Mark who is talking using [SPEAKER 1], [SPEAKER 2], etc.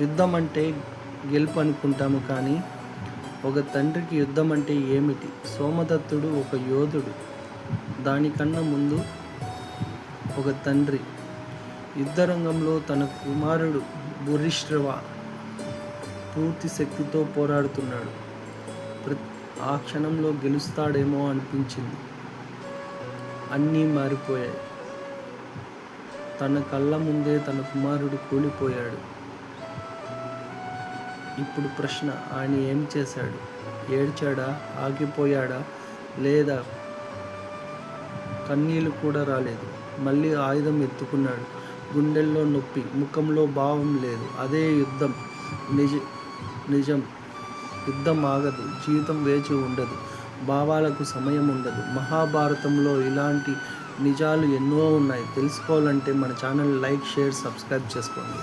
[SPEAKER 1] యుద్ధం అంటే గెలుపు అనుకుంటాము, కానీ ఒక తండ్రికి యుద్ధం అంటే ఏమిటి? సోమదత్తుడు ఒక యోధుడు. దానికన్నా ముందు ఒక తండ్రి యుద్ధరంగంలో తన కుమారుడు భూరిశ్రవ పూర్తి శక్తితో పోరాడుతున్నాడు. ఆ క్షణంలో గెలుస్తాడేమో అనిపించింది. అన్నీ మారిపోయాయి. తన కళ్ళ ముందే తన కుమారుడు కూలిపోయాడు. ఇప్పుడు ప్రశ్న, ఆయన ఏం చేశాడు? ఏడ్చాడా? ఆగిపోయాడా? లేదా కన్నీళ్ళు కూడా రాలేదు. మళ్ళీ ఆయుధం ఎత్తుకున్నాడు. గుండెల్లో నొప్పి, ముఖంలో భావం లేదు. అదే యుద్ధం. నిజం. యుద్ధం ఆగదు. జీవితం వేచి ఉండదు. భావాలకు సమయం ఉండదు. మహాభారతంలో ఇలాంటి నిజాలు ఎన్నో ఉన్నాయి. తెలుసుకోవాలంటే మన ఛానల్ లైక్, షేర్, సబ్స్క్రైబ్ చేసుకోండి.